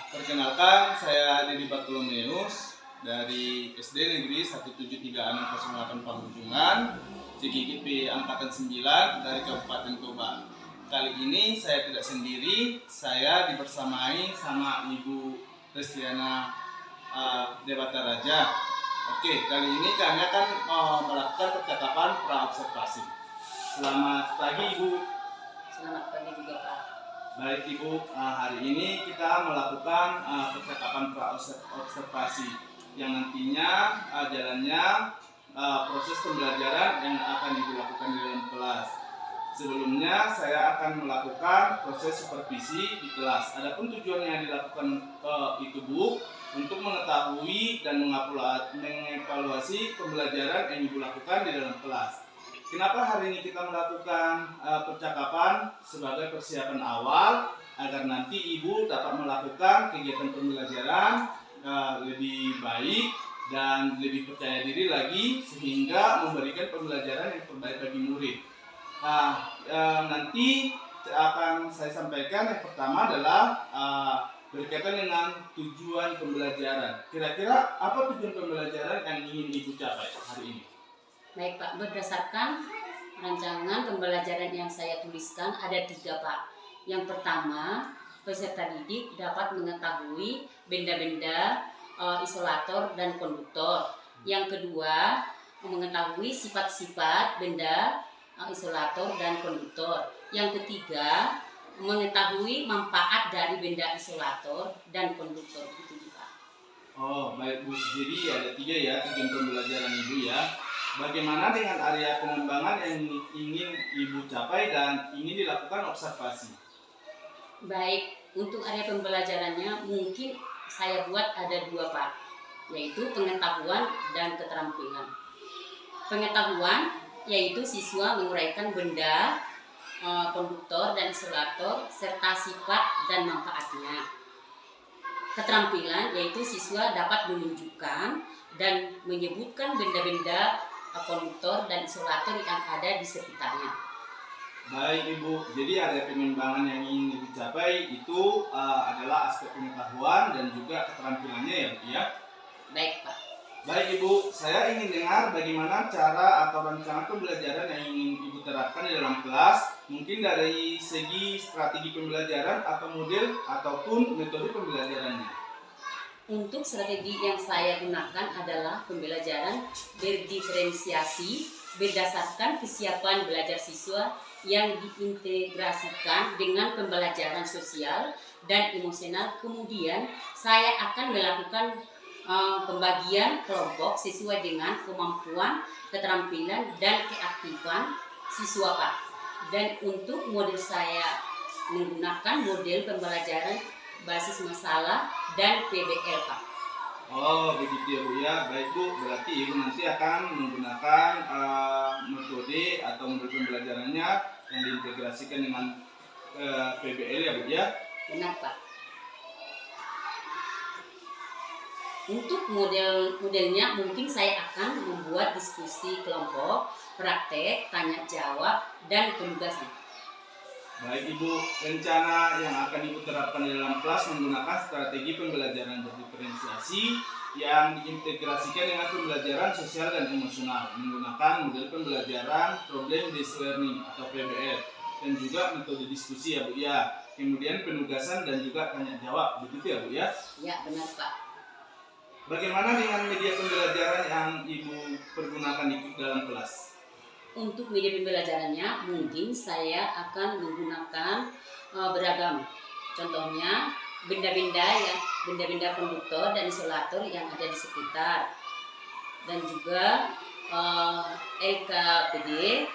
Perkenalkan, saya Dedi Bartolomeus dari SD Negeri 173 Pamunjungan, CGGP Angkatan 9 dari Kabupaten Toba. Kali ini saya tidak sendiri, saya dibersamai sama Ibu Restiana Dewata Raja. Oke, kali ini kami akan melakukan percakapan pra-observasi. Selamat pagi Ibu. Selamat pagi juga Pak. Baik Ibu, hari ini kita melakukan percakapan pra-observasi yang nantinya jalannya proses pembelajaran yang akan dilakukan di dalam kelas. Sebelumnya saya akan melakukan proses supervisi di kelas. Adapun tujuan yang dilakukan itu Bu, untuk mengetahui dan mengevaluasi pembelajaran yang Ibu lakukan di dalam kelas. Kenapa hari ini kita melakukan percakapan sebagai persiapan awal agar nanti Ibu dapat melakukan kegiatan pembelajaran lebih baik dan lebih percaya diri lagi sehingga memberikan pembelajaran yang terbaik bagi murid. Nanti akan saya sampaikan yang pertama adalah berkaitan dengan tujuan pembelajaran. Kira-kira apa tujuan pembelajaran yang ingin Ibu capai hari ini? Baik Pak, berdasarkan rancangan pembelajaran yang saya tuliskan ada 3 Pak. Yang pertama, peserta didik dapat mengetahui benda-benda isolator dan konduktor. Yang kedua, mengetahui sifat-sifat benda isolator dan konduktor. Yang ketiga, mengetahui manfaat dari benda isolator dan konduktor. Itu Pak. Oh baik Bu, jadi ada 3 ya tujuan pembelajaran Ibu ya. Bagaimana dengan area pengembangan yang ingin Ibu capai dan ini dilakukan observasi? Baik, untuk area pembelajarannya mungkin saya buat ada 2 Pak, yaitu pengetahuan dan keterampilan. Pengetahuan yaitu siswa menguraikan benda, konduktor dan isolator serta sifat dan manfaatnya. Keterampilan yaitu siswa dapat menunjukkan dan menyebutkan benda-benda konduktor dan isolator yang ada di sekitarnya. Baik Ibu, jadi area pengembangan yang ingin dicapai itu adalah aspek pengetahuan dan juga keterampilannya ya Bu ya? Baik Pak. Baik Ibu, saya ingin dengar bagaimana cara atau rancangan pembelajaran yang ingin Ibu terapkan di dalam kelas, mungkin dari segi strategi pembelajaran atau model ataupun metode pembelajarannya. Untuk strategi yang saya gunakan adalah pembelajaran berdiferensiasi berdasarkan kesiapan belajar siswa yang diintegrasikan dengan pembelajaran sosial dan emosional. Kemudian saya akan melakukan pembagian kelompok sesuai dengan kemampuan, keterampilan, dan keaktifan siswa Pak. Dan untuk model saya menggunakan model pembelajaran basis masalah dan PBL Pak. Oh begitu ya Bu ya, baik Bu, berarti Ibu nanti akan menggunakan metode atau model pembelajarannya yang diintegrasikan dengan PBL ya Bu ya? Benar Pak. Untuk modelnya mungkin saya akan membuat diskusi kelompok, praktek, tanya jawab, dan penugasan. Baik Ibu, rencana yang akan Ibu terapkan di dalam kelas menggunakan strategi pembelajaran berdiferensiasi yang diintegrasikan dengan pembelajaran sosial dan emosional, menggunakan model pembelajaran problem based learning atau PBL dan juga metode diskusi ya Bu ya. Kemudian penugasan dan juga tanya jawab, begitu ya Bu ya? Ya benar Pak. Bagaimana dengan media pembelajaran yang Ibu pergunakan di dalam kelas? Untuk media pembelajarannya mungkin saya akan menggunakan beragam. Contohnya benda-benda konduktor dan isolator yang ada di sekitar, dan juga LKPD,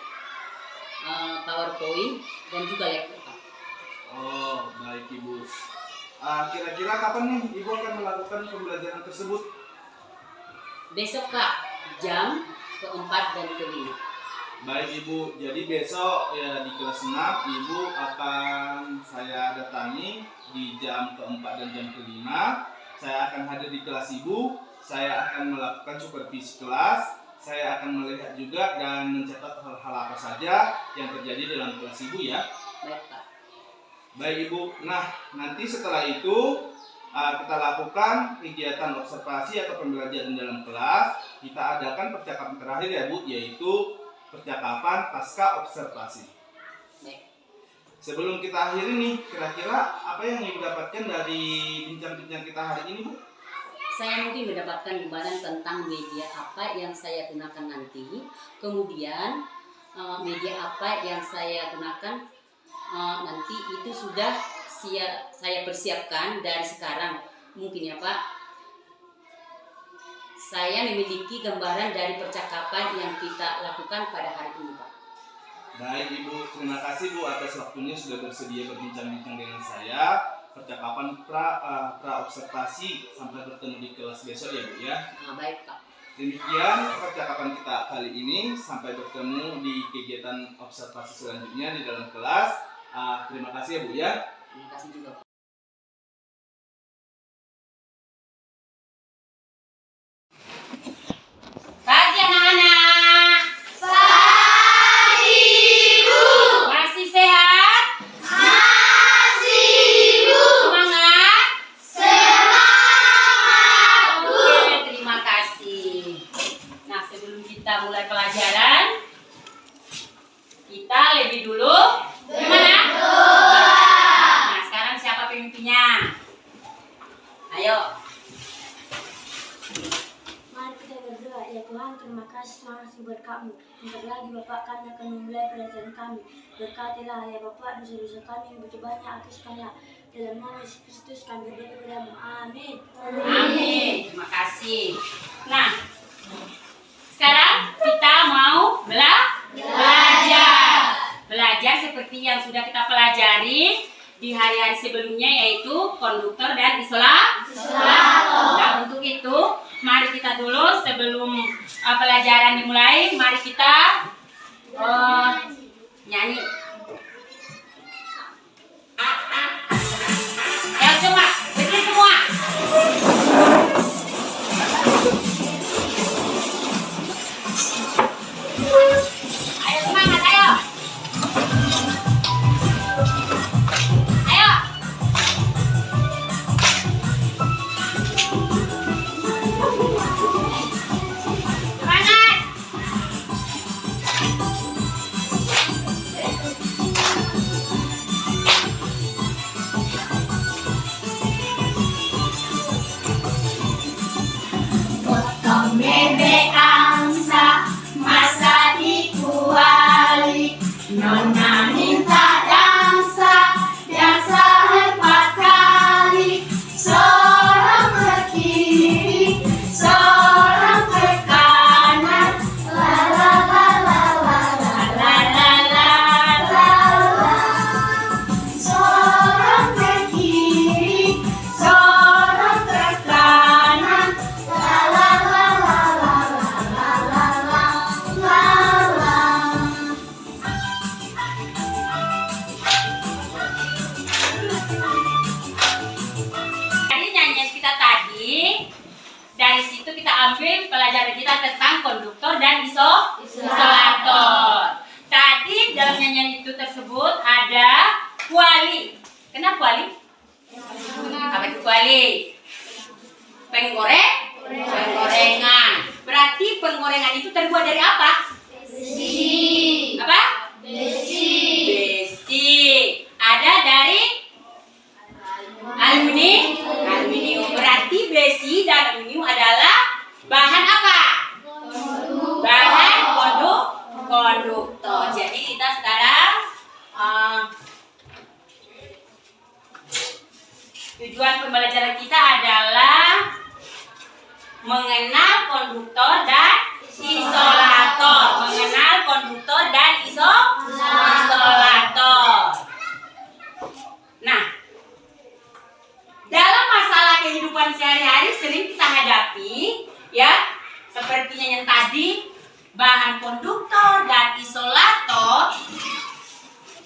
PowerPoint, dan juga laptop. Oh baik Ibu. Kira-kira kapan nih Ibu akan melakukan pembelajaran tersebut? Besok Pak, jam ke-4 dan ke-5. Baik Ibu, jadi besok ya di kelas 6 Ibu akan saya datangi di jam ke-4 dan jam ke-5. Saya akan hadir di kelas Ibu, saya akan melakukan supervisi kelas, saya akan melihat juga dan mencatat hal-hal apa saja yang terjadi dalam kelas Ibu ya. Baik Pak. Baik Ibu. Nah, nanti setelah itu kita lakukan kegiatan observasi atau pembelajaran dalam kelas. Kita adakan percakapan terakhir ya Bu, yaitu percakapan pasca observasi. Sebelum kita akhiri nih, kira-kira apa yang Ibu dapatkan dari bincang-bincang kita hari ini Bu? Saya mungkin mendapatkan gambaran tentang media apa yang saya gunakan nanti, kemudian media apa yang saya gunakan nanti itu sudah saya persiapkan dari sekarang. Mungkin ya Pak, saya memiliki gambaran dari percakapan yang kita lakukan pada hari ini Pak. Baik Ibu, terima kasih Bu atas waktunya sudah bersedia berbincang-bincang dengan saya. Percakapan pra observasi, sampai bertemu di kelas besok ya Bu ya. Baik Pak. Demikian percakapan kita kali ini, sampai bertemu di kegiatan observasi selanjutnya di dalam kelas. Terima kasih ya Bu ya. Terima kasih juga Pak. Pagi anak-anak. Pagi, Bu. Masih sehat? Masih, Bu. Semangat? Semangat, Bu. Oke, terima kasih. Nah, sebelum kita mulai pelajaran, kita lebih dulu gimana? Nah, sekarang siapa pemimpinnya? Ayo. Mari kita berdoa, ya Tuhan, terima kasih berkat-Mu. Bentar lagi Bapak kami akan memulai pelajaran kami. Berkatilah ya Bapak dosa-dosa kami yang begitu banyak atas kala. Dalam nama Yesus Kristus kami berdoa kepadamu. Amin. Amin. Terima kasih. Nah, sekarang kita mau belajar. Belajar seperti yang sudah kita pelajari di hari-hari sebelumnya, yaitu konduktor dan isolator. Nah, untuk itu mari kita dulu sebelum pelajaran dimulai, mari kita nyanyi. Ayo coba berdiri semua. Ayo semangat, ayo. Ayo. Semangat. Potong bebek angsa, masa dikuali. Nona minta dansa, dansa 4 kali. Seorang ke kiri, seorang ke kanan. La la la la la la la la la la la. Seorang ke kiri, seorang ke kanan. La la la la la la la la la la. Jadi nyanyian kita tadi, dari situ kita ambil pelajaran kita tentang konduktor dan isolator. Tadi dalam nyanyian itu tersebut ada kuali. Kenapa kuali? Apa itu kuali? Penggorengan. Berarti penggorengan itu terbuat dari apa? Besi. Apa? Besi. Besi. Ada dari aluminium. Berarti besi dan aluminium adalah bahan apa? Bahan konduktor. Jadi kita sekarang tujuan pembelajaran kita adalah mengenal konduktor dan isolator. Mengenal konduktor dan isolator. Nah, dalam masalah kehidupan sehari-hari sering kita hadapi, ya, sepertinya yang tadi, bahan konduktor dan isolator,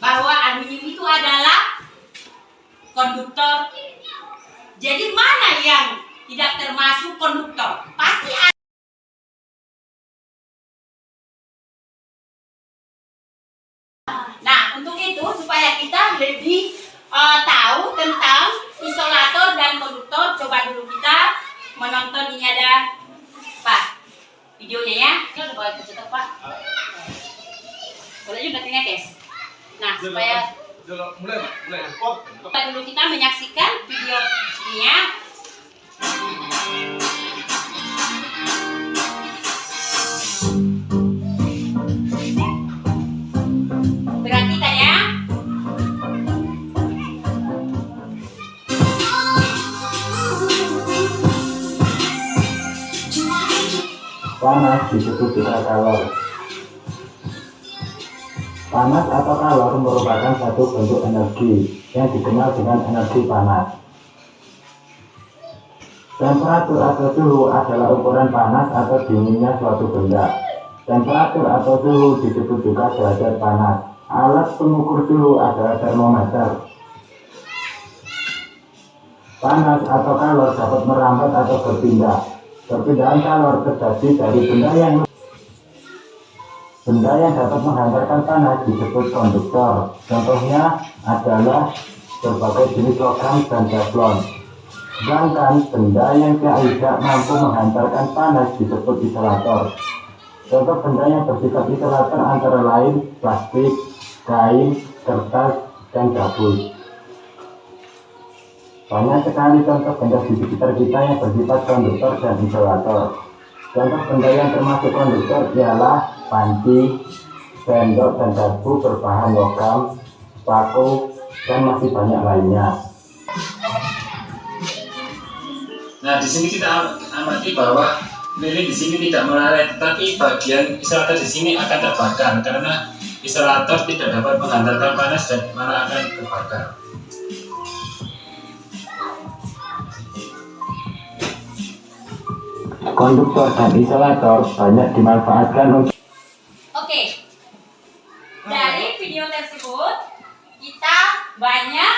bahwa aluminium itu adalah konduktor. Jadi mana yang tidak termasuk konduktor? Pasti ada. Nah, untuk itu supaya kita lebih tahu tentang isolator dan konduktor, coba dulu kita menonton. Ini ada Pak videonya ya. Ini udah boleh tercetak Pak. Boleh juga tinggal guys. Nah supaya mulai Pak, mulai. Pot. coba dulu kita menyaksikan video ini ya. Perhatikan ya. Panas disebut juga kalor. Panas atau kalor merupakan satu bentuk energi yang dikenal dengan energi panas. Temperatur atau suhu adalah ukuran panas atau dinginnya suatu benda. Temperatur atau suhu disebut juga derajat panas. Alat pengukur suhu adalah termometer. Panas atau kalor dapat merambat atau berpindah. Perpindahan kalor terjadi dari benda yang dapat menghantarkan panas disebut konduktor. Contohnya adalah berbagai jenis logam dan teflon. Sedangkan benda yang tidak mampu menghantarkan panas disebut isolator. Contoh benda yang bersifat isolator antara lain plastik, kain, kertas, dan gabus. Banyak sekali contoh benda di sekitar kita yang bersifat konduktor dan isolator. Contoh benda yang termasuk konduktor ialah panci, sendok dan garpu berbahan logam, paku, dan masih banyak lainnya. Nah, di sini kita amati bahwa lilin di sini tidak meleleh, tetapi bagian isolator di sini akan terbakar karena isolator tidak dapat menghantarkan panas dan malah akan terbakar. Konduktor dan isolator banyak dimanfaatkan untuk Oke. Dari video tersebut kita banyak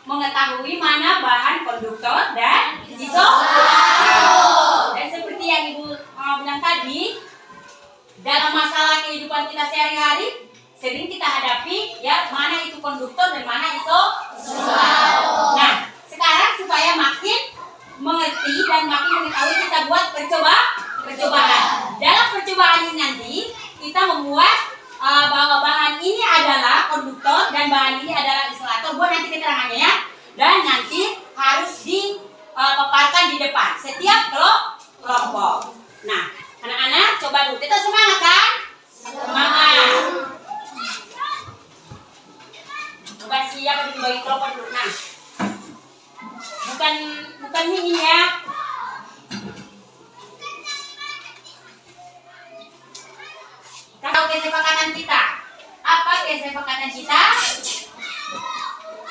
mengetahui mana bahan konduktor dan isolator. Dan seperti yang Ibu bilang tadi, dalam masalah kehidupan kita sehari-hari sering kita hadapi ya, mana itu konduktor dan mana isolator. Nah, sekarang supaya makin mengerti dan makin mengetahui, kita buat percobaan. Dalam percobaan ini nanti kita membuat bahwa bahan ini adalah konduktor dan bahan ini adalah isolator. Buat nanti keterangannya ya. Dan nanti harus dipaparkan di depan setiap kelompok. Nah, anak-anak coba dulu. Kita semangat kan? Semangat. Coba siap dibagi kelompok dulu. Nah, bukan ini ya. Tahu kesepakatan kita? Apa kesepakatan kita?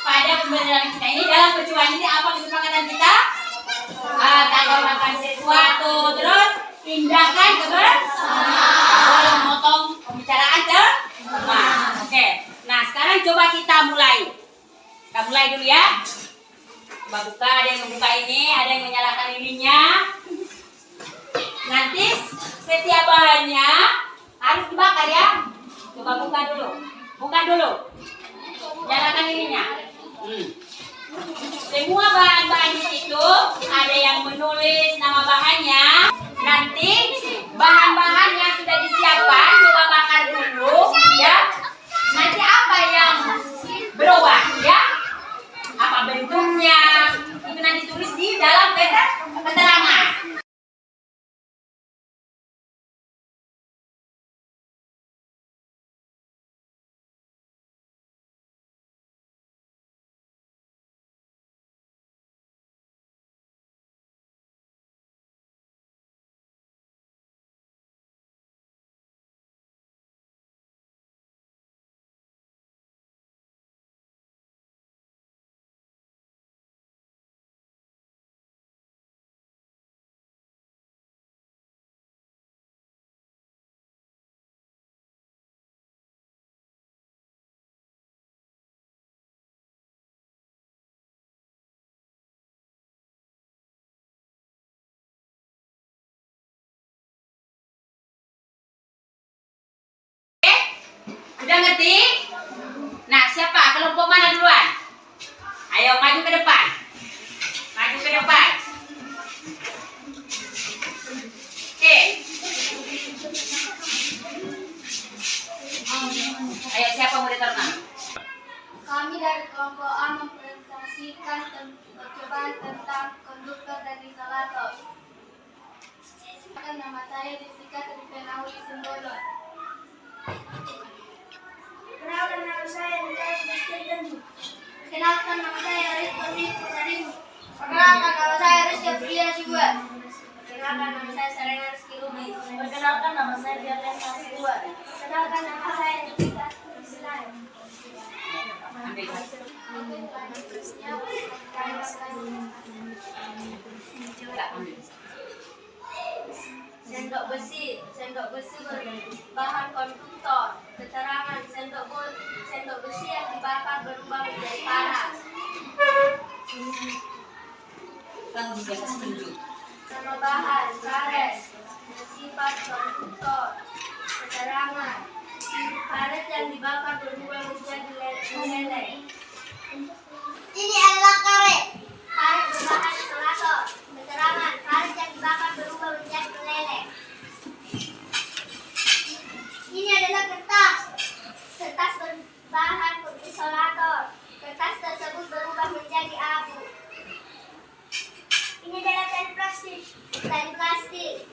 Pada pembelajaran kita ini, dalam percobaan ini apa kesepakatan kita? Kalau makan sesuatu terus tindakan kebersamaan, memotong pembicaraan teman. Oke. Nah, sekarang coba kita mulai. Kita mulai dulu ya. Coba buka, ada yang membuka ini, ada yang menyalakan lilinnya. Nanti setiap bahannya harus dibakar ya. Coba buka dulu. Buka dulu. Nyalakan ininya. Semua bahan-bahan di situ ada yang menulis nama bahannya. Nanti bahan-bahan yang sudah disiapkan coba bakar dulu ya. Nanti apa yang berubah ya? Apa bentuknya? Itu nanti tulis di dalam keterangan. Udah ngerti? Nah, siapa? Kelompok mana duluan? Ayo maju ke depan. Maju ke depan. Oke. Ayo siapa mau diterangkan? Kami dari kelompok A mempresentasikan percobaan tentang konduktor dan instalator. Nama saya Jessica Tripenawi Simbolon. Kenalkan nama saya Nicholas Rizky. Kenalkan nama saya Rizky Pusarimu. Perkenalkan nama saya Rizky Priya Sibuan. Perkenalkan nama saya Serena Rizky Rumi. Perkenalkan nama saya Biarlen Sibuan. Perkenalkan nama saya Jessica Tripenawi. Sendok besi berbahan konduktor. Keterangan sendok besi yang dibakar berubah menjadi panas. Kamu bisa setuju. Nama bahan karet bersifat konduktor. Keterangan karet yang dibakar berubah menjadi leleh. Ini adalah karet berbahan isolator. Keterangan karet yang dibakar berubah menjadi meleleh. Ini adalah kertas berbahan isolator. Kertas tersebut berubah menjadi abu. Ini adalah tali plastik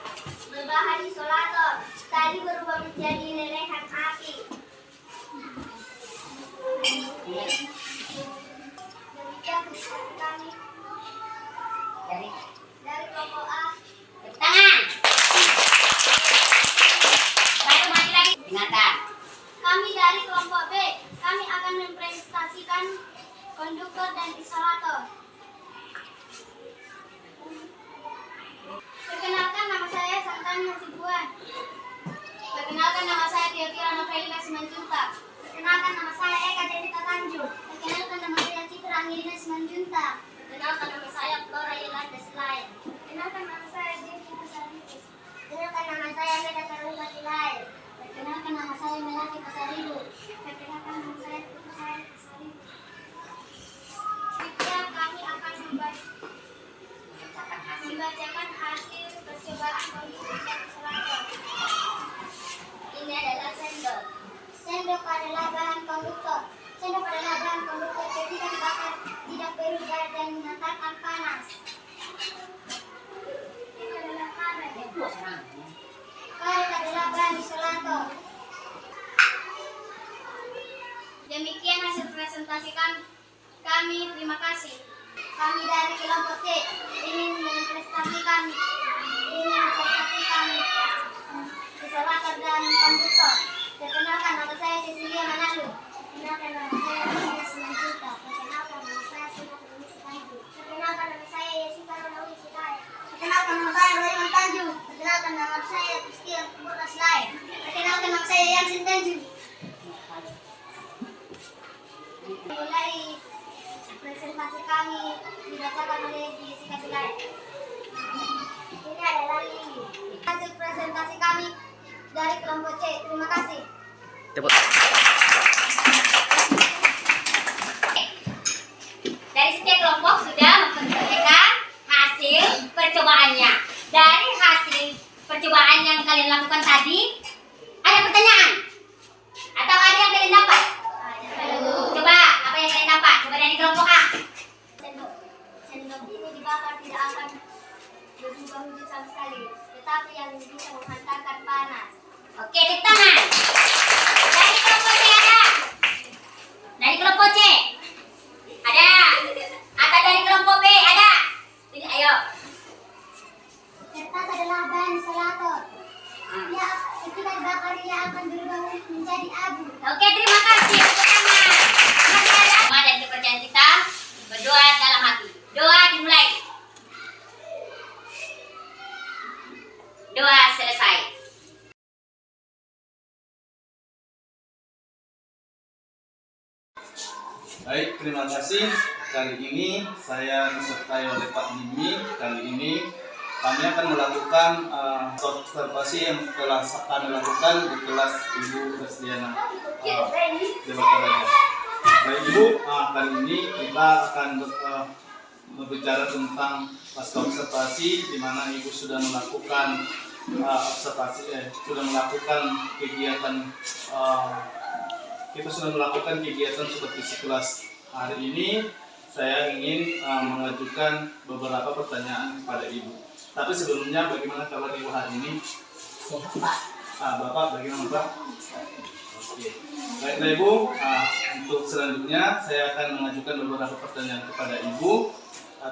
berbahan isolator. Tali berubah menjadi lelehan api. Demikian diskusi kami dari kelompok A. Tangan. Satu maju lagi. Dengarkan. Kami dari kelompok B. Kami akan mempresentasikan konduktor dan isolator. Perkenalkan nama saya Santani Hasibuan. Perkenalkan nama saya Teodora Novelina Simanjunta. Perkenalkan nama saya Eka Denita Tanjung. Perkenalkan nama saya Citra Angelina Simanjunta. Perkenalkan nama saya Flora Yolanda Selain. Perkenalkan nama saya Jeki Pasaribu. Perkenalkan nama saya Meda Karunga Silain. Perkenalkan nama saya Melati Pasaribu. Perkenalkan nama saya Putu Saya Pasaribu. Sekarang kami akan membacakan hasil percobaan konduktor dan isolator. Ini adalah sendok. Sendok adalah bahan konduktor. Sendok adalah bahan konduktor ketika dibakar tidak berubah dan menghantarkan panas. Ini adalah karet. Karet adalah bahan isolator. Demikian hasil presentasi kami. Terima kasih. Kami dari kelompok C ingin mempresentasikan isolator dan konduktor. Perkenalkan nama saya Cecilia Manalu. Perkenalkan nama saya Cecilia Simanjunta. Perkenalkan nama saya Sina Terus Tanjung. Perkenalkan nama saya Yesika Ronawi Silain. Perkenalkan nama saya Royman Tanjung. Perkenalkan nama saya Priscilla Purna Silain. Perkenalkan nama saya Yansin Tanjung. Mulai presentasi kami dibacakan oleh Jessica Silain. Ini adalah Lili. Hasil presentasi kami dari kelompok C. Terima kasih. Dari setiap kelompok sudah mempresentasikan hasil percobaannya. Dari hasil percobaan yang kalian lakukan tadi, ada pertanyaan? Atau ada yang kalian dapat? Coba, apa yang kalian dapat? Coba dari kelompok A. Sendok ini dibakar tidak akan berubah wujud sama sekali, tetapi yang bisa menghantarkan panas. Oke, tepuk tangan. Dari kelompok C ada? Dari kelompok C? Ada? Atau dari kelompok B ada? Ayo. Kertas adalah bahan isolator. Ya, ketika dibakar ia akan berubah menjadi abu. Oke, terima kasih. Tepuk tangan. Masih ada apa dan kepercayaan kita berdoa dalam hati. Doa dimulai. Doa selesai. Baik, terima kasih. Kali ini saya disertai oleh Pak Dimi. Kali ini kami akan melakukan observasi yang telah kami lakukan di kelas Ibu Resliana Dewata Raja. Baik Ibu, kali ini kita akan berbicara tentang pasca observasi, di mana Ibu sudah melakukan kegiatan seperti sekelas. Hari ini saya ingin mengajukan beberapa pertanyaan kepada Ibu. Tapi sebelumnya, bagaimana kabar Ibu hari ini? Sehat, Pak. Bapak, bagaimana Pak? Oke. Baiklah Ibu, untuk selanjutnya saya akan mengajukan beberapa pertanyaan kepada Ibu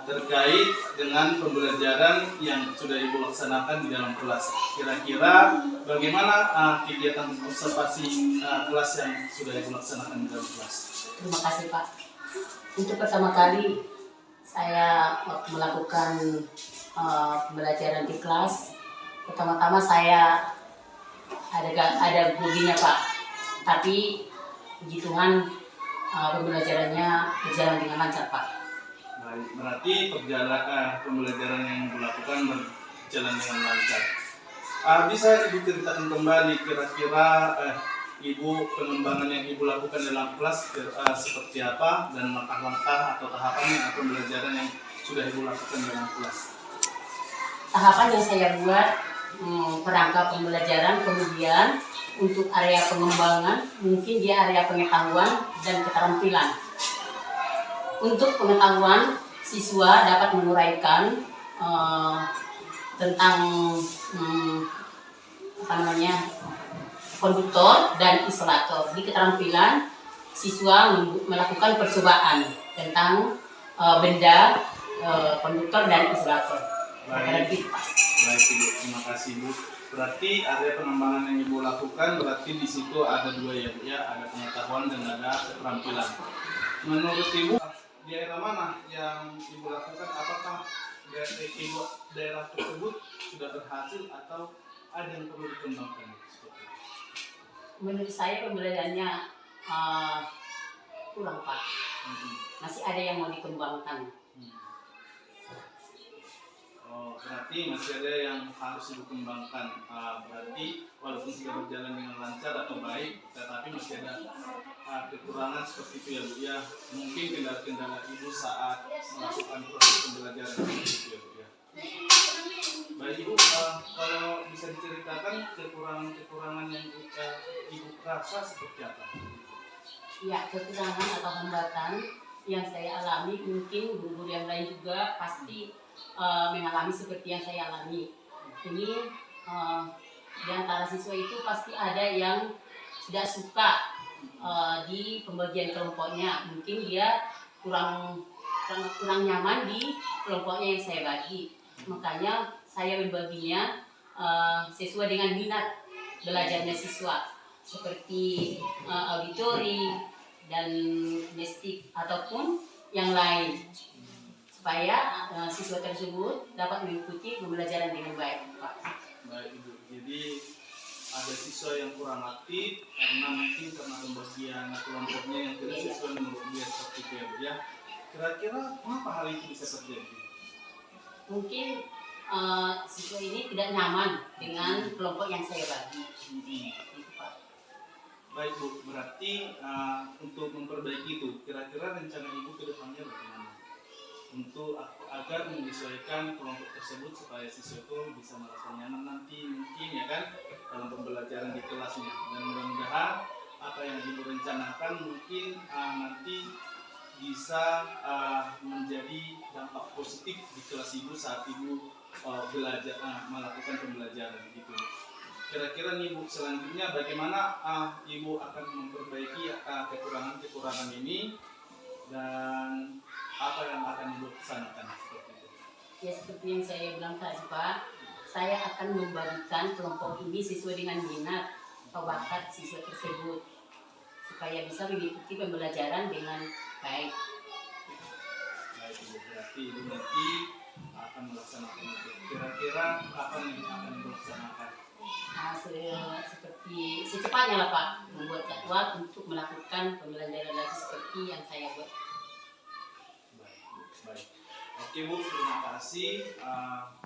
terkait dengan pembelajaran yang sudah Ibu laksanakan di dalam kelas. Kira-kira bagaimana kegiatan observasi kelas yang sudah Ibu laksanakan di dalam kelas? Terima kasih Pak. Untuk pertama kali saya melakukan pembelajaran di kelas, pertama-tama saya ada groginya Pak. Tapi puji Tuhan pembelajarannya berjalan dengan lancar Pak. Baik, berarti pembelajaran yang dilakukan berjalan dengan lancar. Bisa Ibu ceritakan kembali kira-kira Ibu pengembangan yang Ibu lakukan dalam kelas seperti apa dan langkah-langkah atau tahapan atau pembelajaran yang sudah Ibu lakukan dalam kelas? Tahapan yang saya buat perangkat pembelajaran, kemudian untuk area pengembangan mungkin dia area pengetahuan dan keterampilan. Untuk pengetahuan, siswa dapat menguraikan tentang konduktor dan isolator. Di keterampilan, siswa melakukan percobaan tentang benda konduktor dan isolator. Baik Ibu, terima kasih Bu. Berarti area pengembangan yang Ibu lakukan berarti di situ ada dua ya Bu ya, ada pengetahuan dan ada keterampilan. Menurut Ibu, daerah mana yang Ibu lakukan? Apakah daerah tersebut sudah berhasil atau ada yang perlu dikembangkan? Menurut saya pembelajarannya kurang Pak. Masih ada yang mau dikembangkan. Berarti masih ada yang harus Ibu kembangkan. Berarti walaupun sudah berjalan dengan lancar atau baik, tetapi masih ada kekurangan seperti itu ya Bu ya. Mungkin kendala-kendala Ibu saat melakukan proses pembelajaran seperti itu ya Bu ya. Baik Ibu, kalau bisa diceritakan kekurangan yang Ibu rasa seperti apa? Ya, kekurangan atau hambatan yang saya alami, mungkin guru yang lain juga pasti mengalami seperti yang saya alami. Ini di antara siswa itu pasti ada yang tidak suka di pembagian kelompoknya. Mungkin dia kurang nyaman di kelompoknya yang saya bagi. Makanya saya membaginya sesuai dengan minat belajarnya siswa, seperti auditori dan domestik ataupun yang lain, supaya siswa tersebut dapat mengikuti pembelajaran dengan baik Pak. Baik Ibu, jadi ada siswa yang kurang aktif karena pembagian kelompoknya yang tidak sesuai menurut dia seperti itu ya Bu ya. Kira-kira kenapa hal itu bisa terjadi? Mungkin siswa ini tidak nyaman dengan kelompok yang saya bagi. Itu Pak. Baik Bu, berarti untuk memperbaiki itu, kira-kira rencana Ibu ke depannya bagaimana? Untuk agar menyesuaikan kelompok tersebut supaya siswa itu bisa merasa nyaman nanti mungkin ya kan dalam pembelajaran di kelasnya, dan mudah-mudahan apa yang Ibu rencanakan mungkin nanti bisa menjadi dampak positif di kelas Ibu saat Ibu belajar melakukan pembelajaran gitu. Kira-kira nih Bu, selanjutnya bagaimana Ibu akan memperbaiki kekurangan ini dan apa yang akan Ibu laksanakan seperti itu? Ya, seperti yang saya bilang tadi Pak, saya akan membagikan kelompok ini sesuai dengan minat atau bakat siswa tersebut supaya bisa mengikuti pembelajaran dengan baik. Baik Ibu, berarti Ibu nanti akan melaksanakan itu. Kira-kira kapan yang akan Ibu laksanakan? Seperti secepatnya lah Pak, membuat jadwal untuk melakukan pembelajaran lagi seperti yang saya buat. Baik. Oke Bu, terima kasih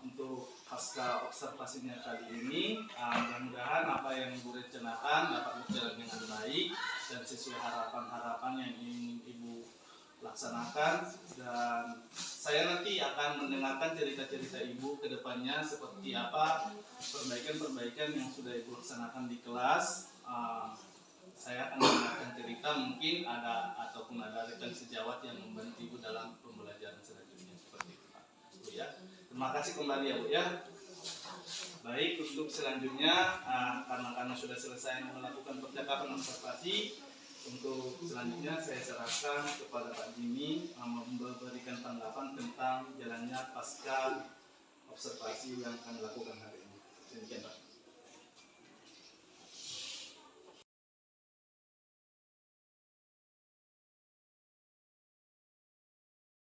untuk pasca observasinya kali ini. Mudah-mudahan apa yang Ibu rencanakan dapat berjalan dengan baik dan sesuai harapan-harapan yang ingin Ibu laksanakan, dan saya nanti akan mendengarkan cerita-cerita Ibu ke depannya seperti apa perbaikan-perbaikan yang sudah Ibu laksanakan di kelas. Saya akan mendengarkan cerita, mungkin ada rekan sejawat yang membantu Ibu dalam pembelajaran selanjutnya seperti itu Pak. Bu ya. Terima kasih kembali ya Bu ya. Baik, untuk selanjutnya karena sudah selesai melakukan percakapan observasi, untuk selanjutnya saya serahkan kepada Pak Jimmy memberikan tanggapan tentang jalannya pasca observasi yang akan dilakukan hari ini. Demikian Pak.